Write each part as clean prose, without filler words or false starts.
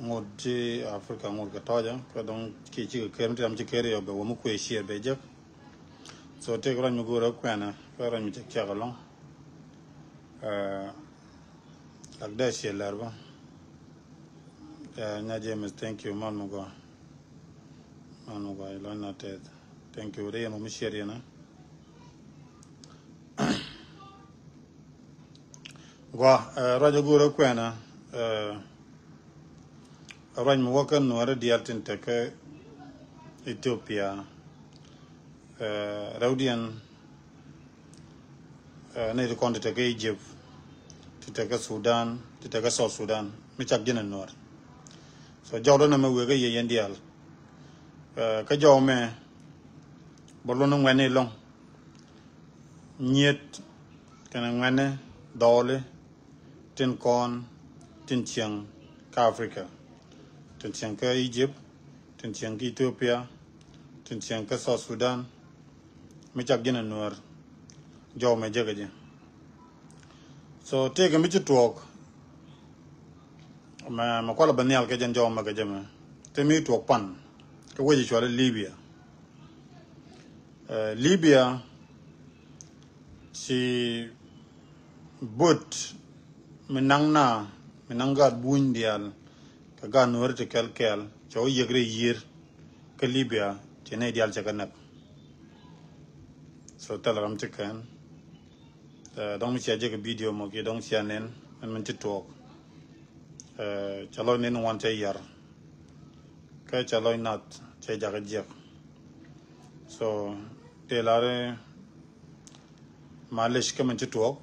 ngod ji Africa ngod ka toja ka don ki chi ka kem tam chi kere yo be wo mu ku share be je so te ran mu go ra kwana ka ran mi che kya long ak da share larba na James thank you man mu go lo na te thank you re mu share yana gwa rajo go ra kwana Arrange mo wakan no ara dialtin teke Ethiopia Raudian ne de konde teke Egypt teke Sudan teke South Sudan mi chak jenen nor so jawdo na me wege ye yendial ka jaw me bolo no ngene long nyet kana ngene dole tin kon tin chiang ka Africa tin ka Egypt tin ka Ethiopia tin ka South Sudan mi chak gina nuar jaw me jagaje so take mi talk ma kwala banial ke jan jaw ma gajama te mi talk pan ke waje chwala Libya si but minanga bundial ga nuar te kel cho yegre yir ke Libya chene dial chakanak so talaram chikan dong chia je ke video mo ke dong chia nen man talk chalo nen wan che yar ka chalo nat che jaga je so telare malish ke man talk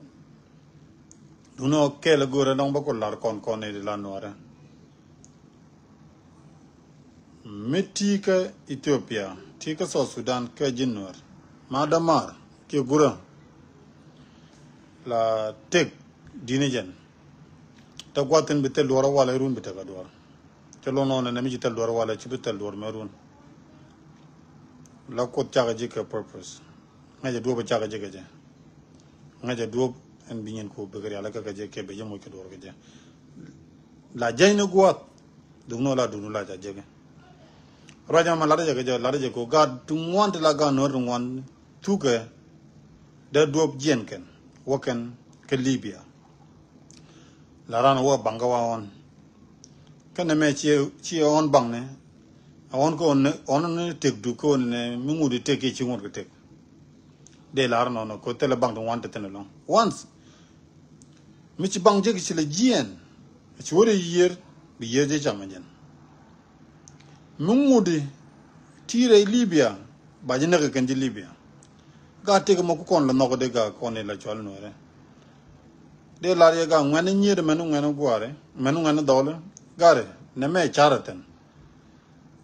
duno kel gore dong ba ko lar kon ne la nuara Metika Ethiopia, tika South Sudan ke jinwar. Madamar ke gura la tek dinijan. Ta gwatin bitel dora wala run bitel dora. Te lo non na mi bitel dora wala ci bitel dora marun. La ko tiaga jike purpose. Ngaja do ba tiaga jike je. Ngaja do en binyen ko begari ala ka je ke be jamo ke dora je. La jayna gwat dugno la jage. Raja ma laraja ko God tungwan la ga no rungwan tuke da duop jenken woken ke Libya larana wa bangawa on kana me chi on bangne on ko on ne tek du ko ne mungu de tek chi ngor tek de larana no ko tele bang wan te long once mi chi bang je ki le jien chi wore yer bi ye je jamajen Mungudi tire Libya bajina ka kanji Libya ga tege mo kon la nogo de ga kon la chol no re de la ye ga ngane nyir menu ngane gware menu ngane dole gare ne me charaten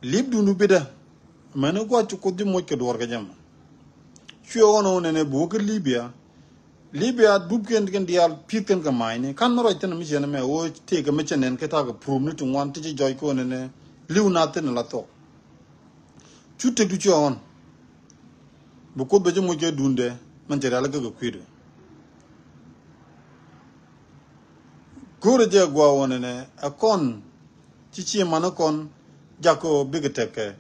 libdu nu bida menu gwa chu ko di mo ke dor ga jam chyo ono ne bu ke Libya dub ken dial piken ka maine kan no roiten mi jene me o tege me chenen ke ta ga prum ni tu wan ti joy ko ne liu natin la to chute du chon bu ko be mo je dunde man jere ala ga kwido gore je gwa wonene akon chichi manakon jako bigeteke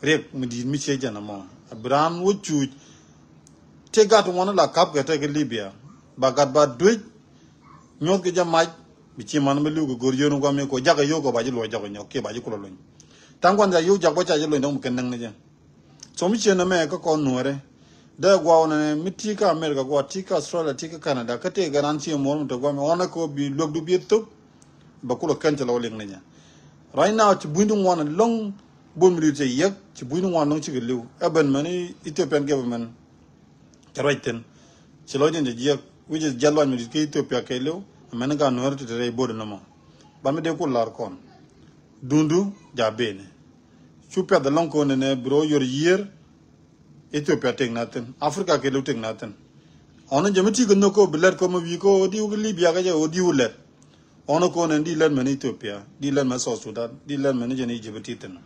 rek mudi mi che jana mo abram wuchu te gat wona la kap ga te Libya bagat ba dwej nyot ge jamaj bi ci man me lugo gor yonu ko me ko jaga yo ko baji lo jago nyoke baji ko lo tangwan da yo jago cha lo ndom ken nang ne je so mi chena me ko ko nuore da gwa ona miti ka America gwa tika Australia tika Canada ka te garanti mo to gwa me ona ko bi logdu bi to ba ko lo kan ta lo ling ne nya right now ci bundu wona long bon mi te yek ci bundu wona long ci gelu eben mani Ethiopian government ci raiten ci lo de je which is jalwan mi ke Ethiopia ke lew men ga no rete re bodo no mo ba me de ko lar kon dundu ja bene chupa de lonko ne bro yor year Ethiopia tek naten Africa ke lu tek naten ono jemati ko noko bilet ko mo wi ko di u Libya ga je o di ulet ono ko ne di len men Ethiopia di len ma South Sudan di len men je ni Djibouti ten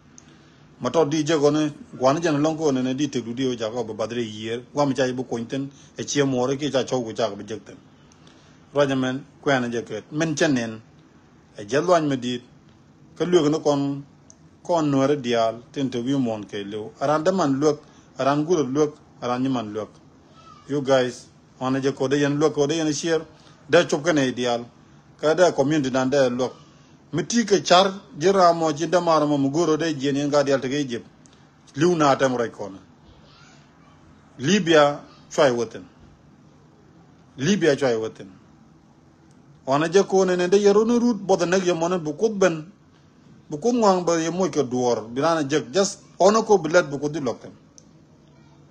mato di je ko ne gwan je lonko ne di tek du di o ja ko ba badre year wa mi ja bu ko inten e chi mo re ke ja chaw go ja ga be Rajaman kwana jaket men chanen a jalwan medit ka luok no kon nuore dial tente wi mon ke lew aran de man luok aran guro luok aran ni man luok you guys wana je ko de yen luok ko de yen share da chop kane dial ka da community nan da luok miti ke char jira mo jinda mar mo guro de jen yen ga dial te ge jep liw na tam ray kona Libya try woten wana je ko ne de yero no root boda nag yamona bu ko ben bu ko ngwang ba yemoy ko duor bilana je just ono ko bilet bu ko di lokten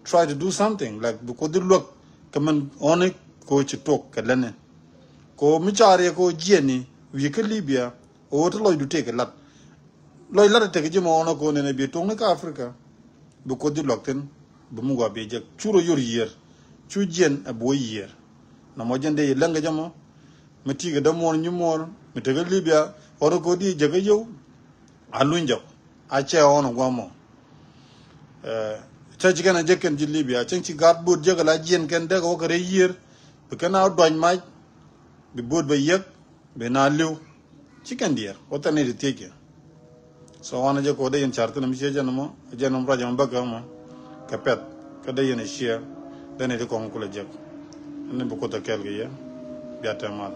try to do something like bu ko di lok kaman one ko ci tok ka lene ko mi chare ko jeni wi ke Libya o to loy du te ke lat loy lat te ke je mo ono ko ne bi tok ne ka Africa bu ko di lokten bu mu go be je churo yor yer chu jen abo yer na mo jende ye langa jamo mi tiga da mon ñu mol mi tega Libya ono ko di je ga yow alunjo a che ono gomo ta ci gana jeken ci Libya ci ci gat bot je ga la jen ken de ko re yer be kana doñ maj bi bot ba yek be na lew ci ken dier o tane de tege so wana je ko de yen charte na mi je janamo janam rajam baga mo kapet ka de yen share dane de ko ko la jek ne bu ko ta kel ge ya biata mal